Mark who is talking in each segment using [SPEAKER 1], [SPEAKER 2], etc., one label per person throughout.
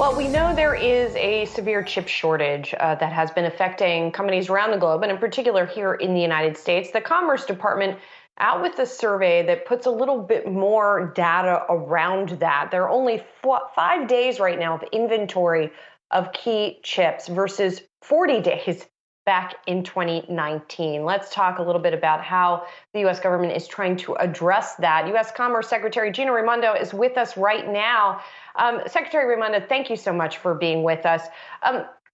[SPEAKER 1] Well, we know there is a severe chip shortage that has been affecting companies around the globe, and in particular here in the United States. The Commerce Department out with a survey that puts a little bit more data around that. There are only 5 days right now of inventory of key chips versus 40 days back in 2019. Let's talk a little bit about how the U.S. government is trying to address that. U.S. Commerce Secretary Gina Raimondo is with us right now. Secretary Raimondo, thank you so much for being with us.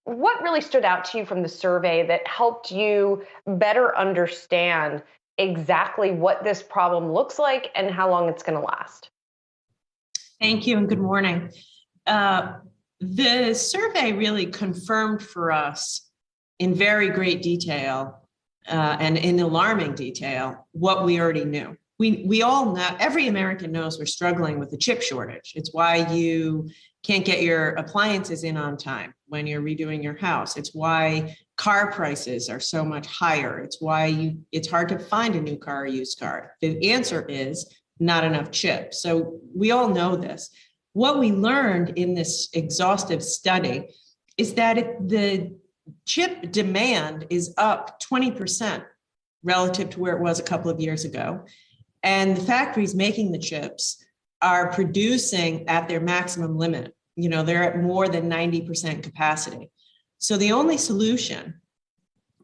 [SPEAKER 1] What really stood out to you from the survey that helped you better understand exactly what this problem looks like and how long it's going to last?
[SPEAKER 2] Thank you and good morning. The survey really confirmed for us in very great detail and in alarming detail what we already knew. We all know, every American knows we're struggling with the chip shortage. It's why you can't get your appliances in on time when you're redoing your house. It's why car prices are so much higher. It's why it's hard to find a new car or used car. The answer is not enough chips. So we all know this. What we learned in this exhaustive study is that the chip demand is up 20% relative to where it was a couple of years ago. And the factories making the chips are producing at their maximum limit. You know, they're at more than 90% capacity. So the only solution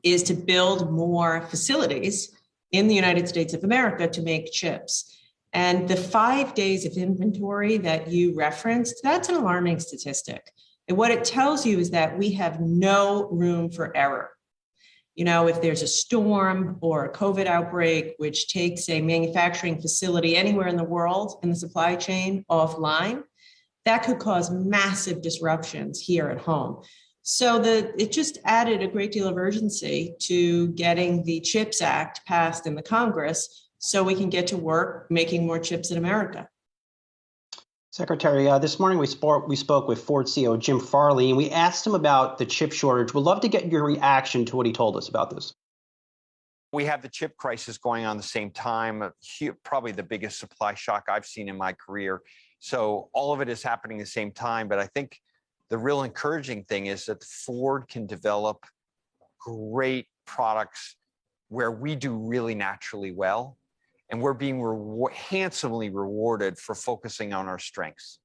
[SPEAKER 2] is to build more facilities in the United States of America to make chips. And the 5 days of inventory that you referenced, that's an alarming statistic. And what it tells you is that we have no room for error. You know, if there's a storm or a COVID outbreak, which takes a manufacturing facility anywhere in the world in the supply chain offline, that could cause massive disruptions here at home. So it just added a great deal of urgency to getting the CHIPS Act passed in the Congress so we can get to work making more chips in America.
[SPEAKER 3] Secretary, this morning we spoke with Ford CEO Jim Farley, and we asked him about the chip shortage. We'd love to get your reaction to what he told us about this.
[SPEAKER 4] We have the chip crisis going on at the same time, probably the biggest supply shock I've seen in my career. So all of it is happening at the same time. But I think the real encouraging thing is that Ford can develop great products where we do really naturally well. And we're being handsomely rewarded for focusing on our strengths.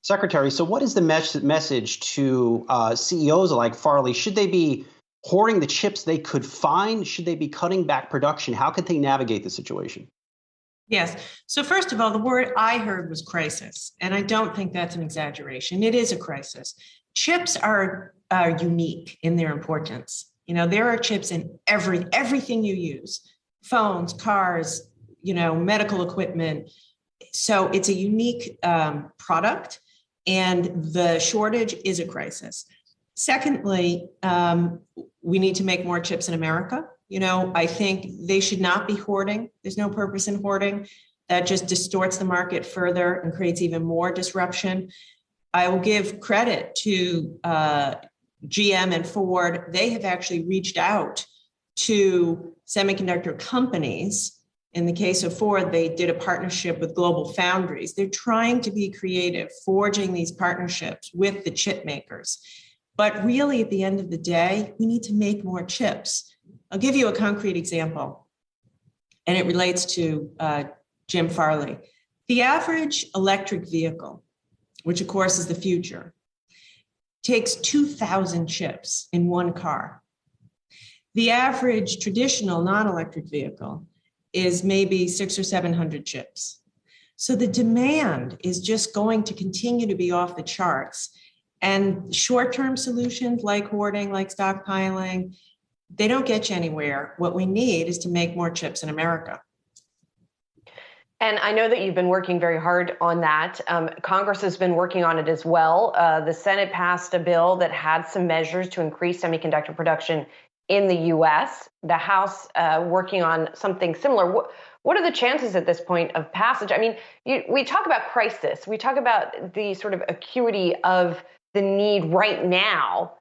[SPEAKER 3] Secretary, so what is the message to CEOs like Farley? Should they be hoarding the chips they could find? Should they be cutting back production? How could they navigate the situation?
[SPEAKER 2] Yes. So first of all, the word I heard was crisis. And I don't think that's an exaggeration. It is a crisis. Chips are unique in their importance. You know, there are chips in everything you use, phones, cars, you know, medical equipment. So it's a unique product, and the shortage is a crisis. Secondly, we need to make more chips in America. You know, I think they should not be hoarding. There's no purpose in hoarding. That just distorts the market further and creates even more disruption. I will give credit to GM and Ford. They have actually reached out to semiconductor companies. In the case of Ford, they did a partnership with Global Foundries. They're trying to be creative, forging these partnerships with the chip makers. But really, at the end of the day, we need to make more chips. I'll give you a concrete example, and it relates to Jim Farley. The average electric vehicle, which of course is the future, takes 2,000 chips in one car. The average traditional non-electric vehicle is maybe 600 or 700 chips. So the demand is just going to continue to be off the charts. And short-term solutions like hoarding, like stockpiling, they don't get you anywhere. What we need is to make more chips in America.
[SPEAKER 1] And I know that you've been working very hard on that. Congress has been working on it as well. The Senate passed a bill that had some measures to increase semiconductor production in the U.S. The House working on something similar. What are the chances at this point of passage? I mean, we talk about crisis. We talk about the sort of acuity of the need right now.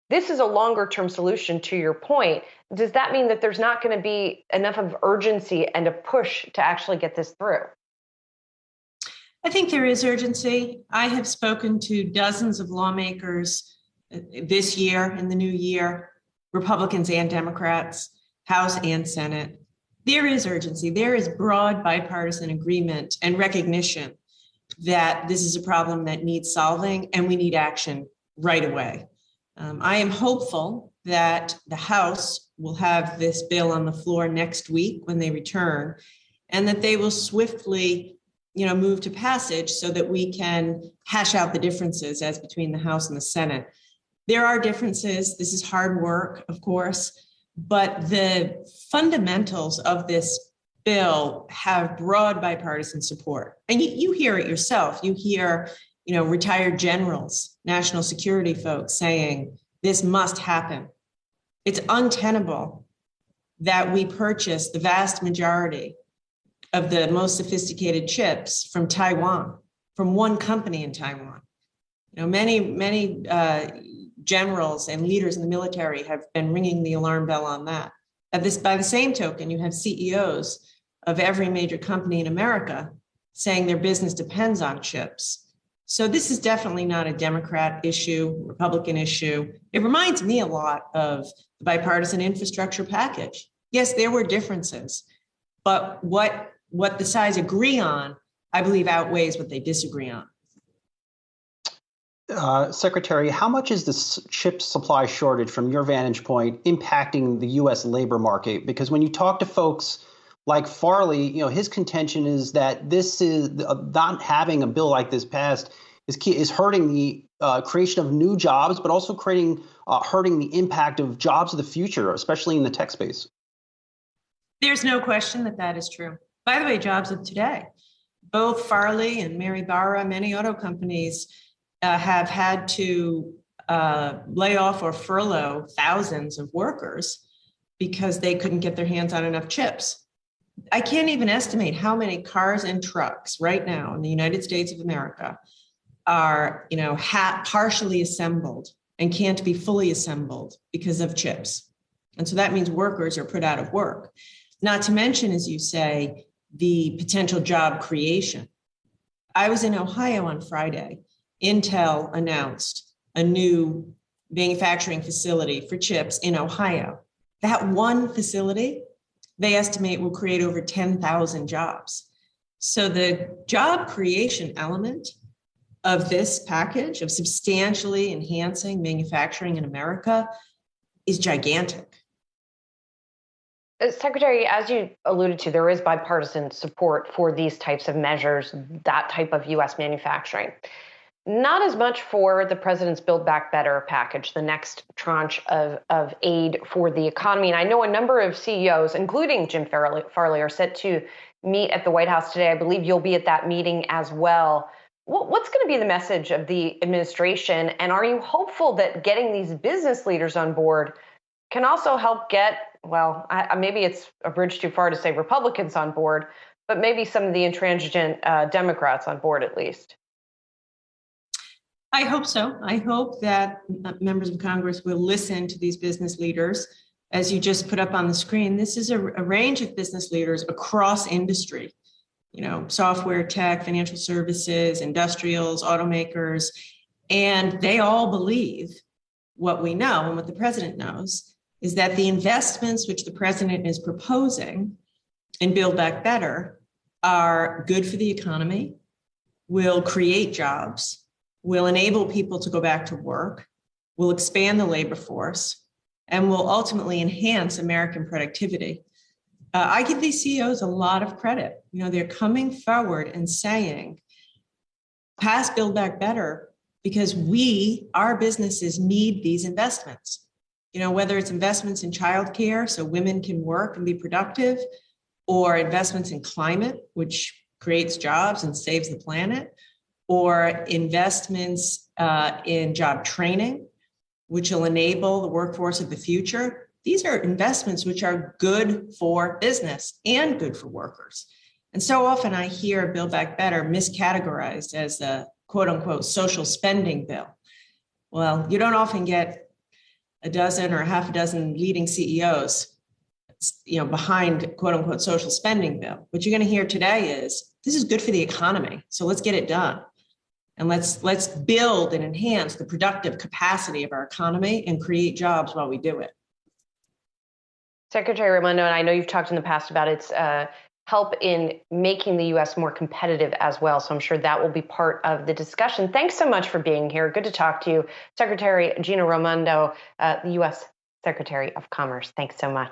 [SPEAKER 1] This is a longer term solution, to your point. Does that mean that there's not going to be enough of urgency and a push to actually get this through?
[SPEAKER 2] I think there is urgency. I have spoken to dozens of lawmakers this year, in the new year, Republicans and Democrats, House and Senate. There is urgency. There is broad bipartisan agreement and recognition that this is a problem that needs solving and we need action right away. I am hopeful that the House will have this bill on the floor next week when they return, and that they will swiftly move to passage so that we can hash out the differences as between the House and the Senate. There are differences. This is hard work, of course, but the fundamentals of this bill have broad bipartisan support. And you hear it yourself. You hear, retired generals, national security folks saying this must happen. It's untenable that we purchase the vast majority of the most sophisticated chips from Taiwan, from one company in Taiwan. Many generals and leaders in the military have been ringing the alarm bell on that. By the same token, you have CEOs of every major company in America saying their business depends on chips. So this is definitely not a Democrat issue, Republican issue. It reminds me a lot of the bipartisan infrastructure package. Yes, there were differences, but what the sides agree on, I believe, outweighs what they disagree on.
[SPEAKER 3] Secretary, how much is the chip supply shortage, from your vantage point, impacting the U.S. labor market? Because when you talk to folks like Farley, his contention is that this is not having a bill like this passed is hurting the creation of new jobs, but also hurting the impact of jobs of the future, especially in the tech space.
[SPEAKER 2] There's no question that is true. By the way, jobs of today, both Farley and Mary Barra, many auto companies have had to lay off or furlough thousands of workers because they couldn't get their hands on enough chips. I can't even estimate how many cars and trucks right now in the United States of America are, partially assembled and can't be fully assembled because of chips. And so that means workers are put out of work. Not to mention, as you say, the potential job creation. I was in Ohio on Friday. Intel announced a new manufacturing facility for chips in Ohio. That one facility, they estimate, will create over 10,000 jobs. So the job creation element of this package of substantially enhancing manufacturing in America is gigantic.
[SPEAKER 1] Secretary, as you alluded to, there is bipartisan support for these types of measures, that type of U.S. manufacturing. Not as much for the president's Build Back Better package, the next tranche of aid for the economy. And I know a number of CEOs, including Jim Farley, are set to meet at the White House today. I believe you'll be at that meeting as well. What's going to be the message of the administration? And are you hopeful that getting these business leaders on board can also help get, maybe it's a bridge too far to say Republicans on board, but maybe some of the intransigent Democrats on board at least?
[SPEAKER 2] I hope so. I hope that members of Congress will listen to these business leaders. As you just put up on the screen, this is a range of business leaders across industry, software, tech, financial services, industrials, automakers, and they all believe what we know and what the president knows is that the investments which the president is proposing in Build Back Better are good for the economy, will create jobs, will enable people to go back to work, will expand the labor force, and will ultimately enhance American productivity. I give these CEOs a lot of credit. They're coming forward and saying, pass Build Back Better because our businesses need these investments. Whether it's investments in childcare so women can work and be productive, or investments in climate, which creates jobs and saves the planet, or investments in job training, which will enable the workforce of the future. These are investments which are good for business and good for workers. And so often I hear Build Back Better miscategorized as a quote unquote social spending bill. Well, you don't often get a dozen or half a dozen leading CEOs behind quote unquote social spending bill. What you're going to hear today is this is good for the economy. So let's get it done. And let's build and enhance the productive capacity of our economy and create jobs while we do it.
[SPEAKER 1] Secretary Raimondo, and I know you've talked in the past about its help in making the U.S. more competitive as well. So I'm sure that will be part of the discussion. Thanks so much for being here. Good to talk to you. Secretary Gina Raimondo, the U.S. Secretary of Commerce. Thanks so much.